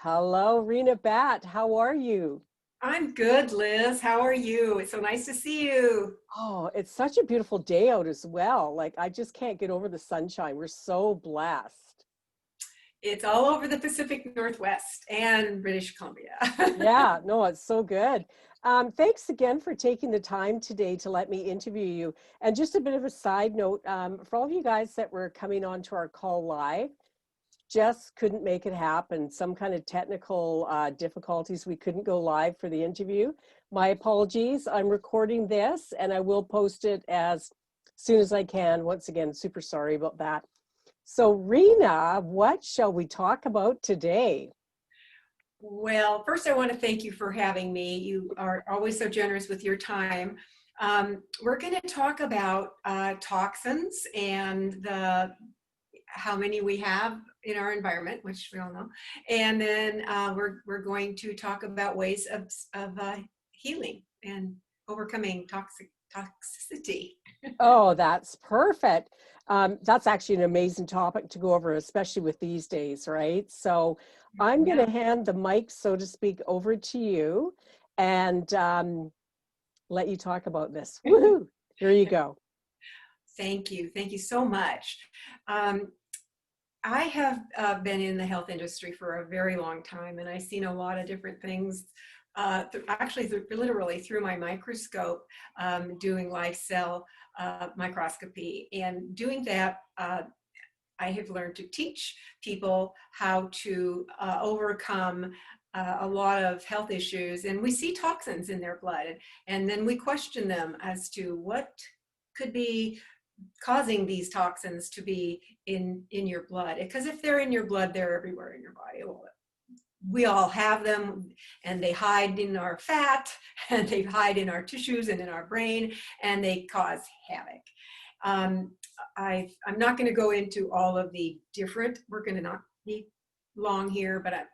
Hello, Rena Batt. How are you? I'm good, Liz. How are you? It's so nice to see you. Oh, it's such a beautiful day out as well. Like, I just can't get over the sunshine. We're so blessed. It's all over the Pacific Northwest and British Columbia. Yeah, no, it's so good. Thanks again for taking the time today to let me interview you. And just a bit of a side note, for all of you guys that were coming on to our call live, just couldn't make it happen. Some kind of technical difficulties. We couldn't go live for the interview. My apologies. I'm recording this and I will post it as soon as I can. Once again, super sorry about that. So Rena, what shall we talk about today? Well, first, I want to thank you for having me. You are always so generous with your time. We're going to talk about toxins and how many we have in our environment, which we all know. And then we're going to talk about ways of healing and overcoming toxicity. Oh, that's perfect. That's actually an amazing topic to go over, especially with these days, right? So I'm going Yeah. to hand the mic, so to speak, over to you and let you talk about this. Woohoo! Here you go. Thank you. Thank you so much. Um, I have been in the health industry for a very long time, and I've seen a lot of different things, literally through my microscope, doing live cell microscopy. And doing that, I have learned to teach people how to overcome a lot of health issues. And we see toxins in their blood, and then we question them as to what could be causing these toxins to be in your blood, because if they're in your blood, they're everywhere in your body. Well, we all have them, and they hide in our fat and they hide in our tissues and in our brain, and they cause havoc. I'm not going to go into all of the different, we're going to not be long here, but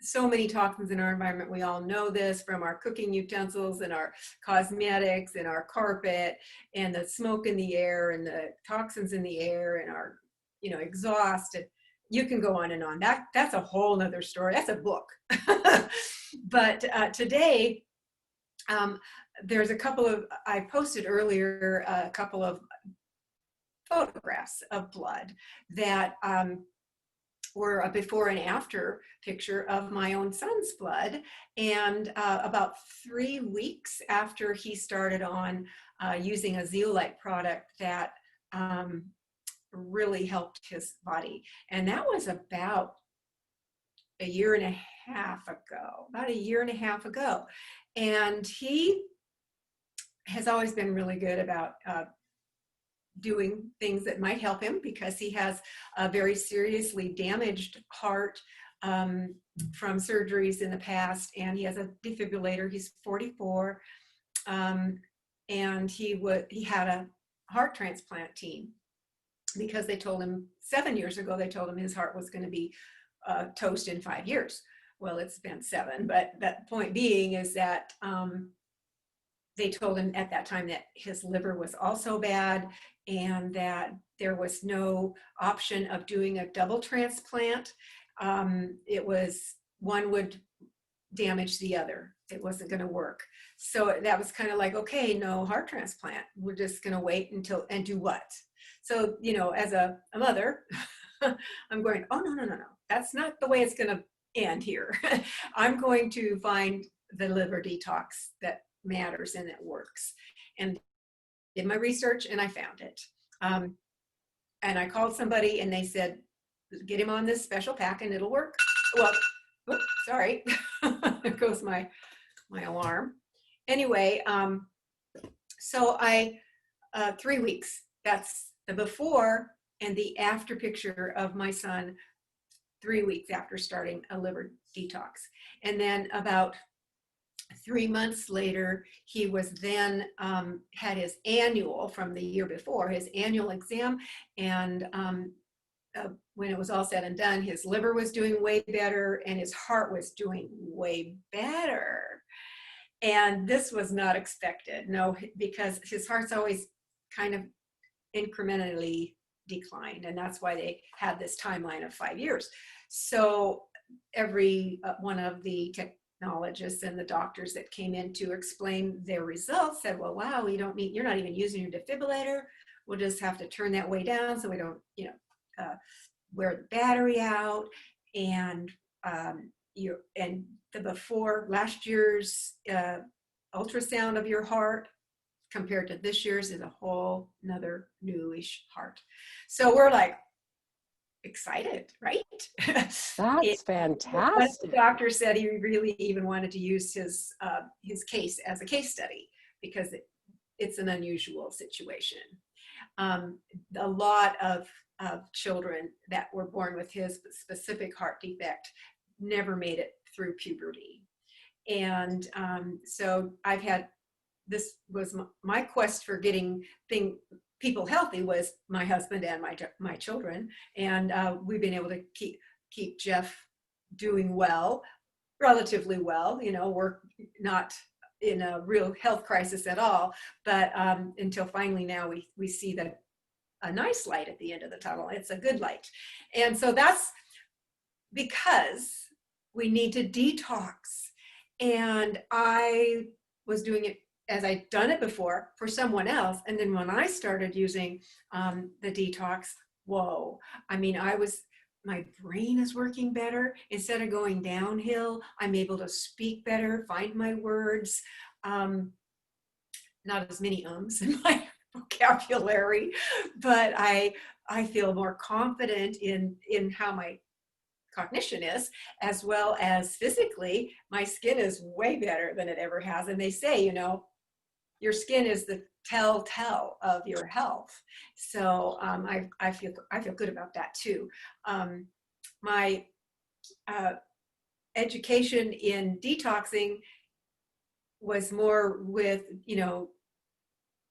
so many toxins in our environment. We all know this from our cooking utensils and our cosmetics and our carpet and the smoke in the air and the toxins in the air and our, exhaust. And you can go on and on. That's a whole nother story. That's a book. But today, there's I posted earlier a couple of photographs of blood that were a before and after picture of my own son's blood. And about 3 weeks after he started on using a zeolite product that really helped his body. And that was about a year and a half ago. And he has always been really good about doing things that might help him, because he has a very seriously damaged heart from surgeries in the past, and he has a defibrillator. He's 44, and he had a heart transplant team, because they told him 7 years ago, they told him his heart was going to be toast in 5 years. Well, it's been 7, but that point being is that they told him at that time that his liver was also bad, and that there was no option of doing a double transplant. It was one would damage the other. It wasn't going to work. So that was kind of like, okay, no heart transplant. We're just going to wait until, and do what? So, as a mother, I'm going, oh, no. That's not the way it's going to end here. I'm going to find the liver detox that matters and that works. And did my research, and I found it. And I called somebody, and they said, get him on this special pack and it'll work. Well, oops, sorry. There goes my alarm. Anyway, so 3 weeks, that's the before and the after picture of my son 3 weeks after starting a liver detox. And then about 3 months later, he was then had his annual from the year before, his annual exam. And when it was all said and done, his liver was doing way better and his heart was doing way better. And this was not expected, no, because his heart's always kind of incrementally declined. And that's why they had this timeline of 5 years. So every one of the technologists and the doctors that came in to explain their results said, well, wow, you're not even using your defibrillator. We'll just have to turn that way down so we don't, wear the battery out. And the before last year's ultrasound of your heart compared to this year's is a whole nother newish heart. So we're like excited, right? That's One of the fantastic. doctors said he really even wanted to use his case as a case study because it's an unusual situation. A lot of children that were born with his specific heart defect never made it through puberty. And so this was my quest for getting people healthy was my husband and my children. And we've been able to keep Jeff doing well, relatively well, we're not in a real health crisis at all, but until finally now we see a nice light at the end of the tunnel. It's a good light. And so that's because we need to detox. And I was doing it as I'd done it before for someone else. And then when I started using the detox, whoa, I mean, my brain is working better. Instead of going downhill, I'm able to speak better, find my words, not as many ums in my vocabulary, but I feel more confident in how my cognition is, as well as physically. My skin is way better than it ever has. And they say, your skin is the telltale of your health. So I feel good about that too. My education in detoxing was more with,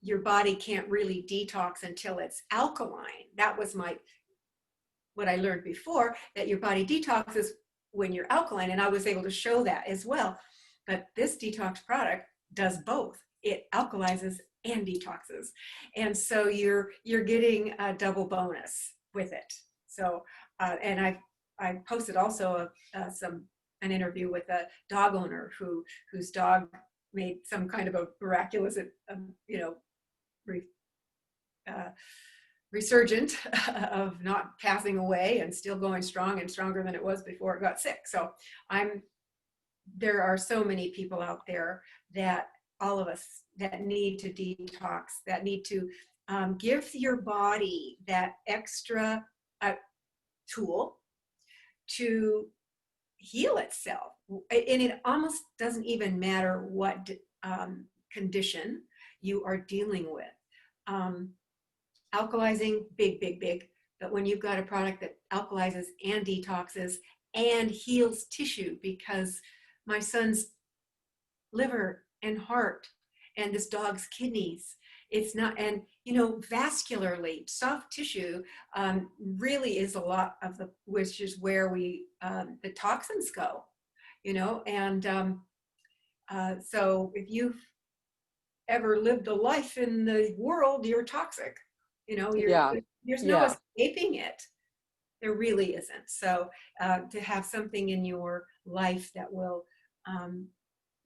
your body can't really detox until it's alkaline. That was what I learned before, that your body detoxes when you're alkaline. And I was able to show that as well. But this detox product does both. It alkalizes and detoxes. And so you're getting a double bonus with it. So, and I posted also an interview with a dog owner whose dog made some kind of a miraculous, resurgent of not passing away and still going strong and stronger than it was before it got sick. So there are so many people out there, that all of us, that need to detox, that need to give your body that extra tool to heal itself. And it almost doesn't even matter what condition you are dealing with. Alkalizing, big. But when you've got a product that alkalizes and detoxes and heals tissue, because my son's liver and heart and this dog's kidneys, it's not, and vascularly, soft tissue really is a lot of which is where the toxins go, and so if you've ever lived a life in the world, you're toxic. There's no escaping it. There really isn't. So to have something in your life that will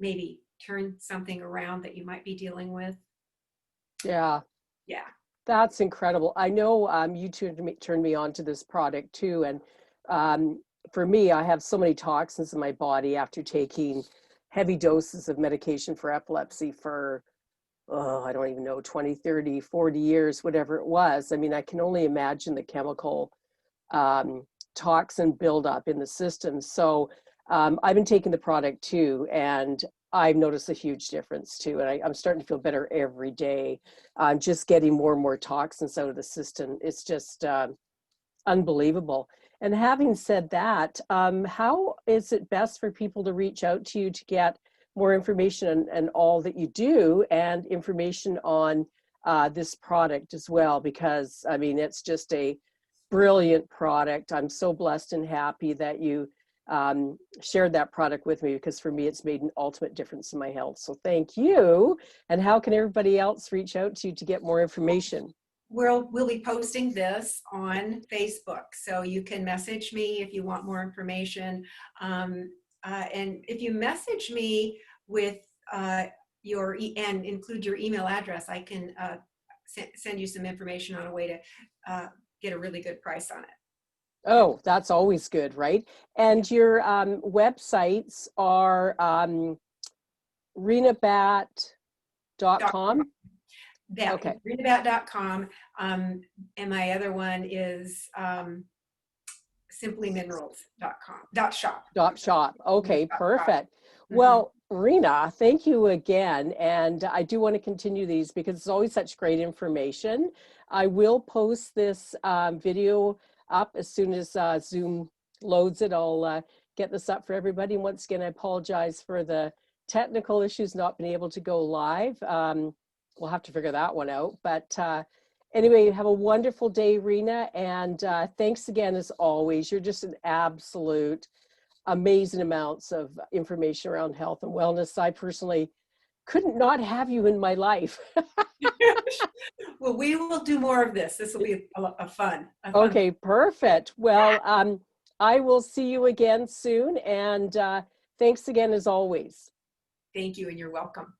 maybe turn something around that you might be dealing with. Yeah. That's incredible. I know you turned me on to this product too. And for me, I have so many toxins in my body after taking heavy doses of medication for epilepsy for I don't even know, 20, 30, 40 years, whatever it was. I mean, I can only imagine the chemical toxin buildup in the system. So I've been taking the product too, and I've noticed a huge difference too. And I'm starting to feel better every day. I'm just getting more and more toxins out of the system. It's just unbelievable. And having said that, how is it best for people to reach out to you to get more information and all that you do, and information on this product as well? Because I mean, it's just a brilliant product. I'm so blessed and happy that you shared that product with me, because for me, it's made an ultimate difference in my health. So thank you. And how can everybody else reach out to you to get more information? we'll be posting this on Facebook, so you can message me if you want more information. And if you message me with and include your email address, I can send you some information on a way to get a really good price on it. Oh, that's always good, right? And your websites are renabatt.com. That Okay. renabatt.com. And my other one is simplyminerals.com .shop. Shop. Okay, .shop. perfect. Well, Rena, thank you again. And I do want to continue these because it's always such great information. I will post this video up as soon as Zoom loads it. I'll get this up for everybody. And once again, I apologize for the technical issues not being able to go live. We'll have to figure that one out. But anyway, have a wonderful day, Rena. And thanks again, as always. You're just an absolute amazing amounts of information around health and wellness. I personally couldn't not have you in my life. Well, we will do more of this. This will be a fun. Okay, perfect. Well, I will see you again soon. And thanks again, as always. Thank you, and you're welcome.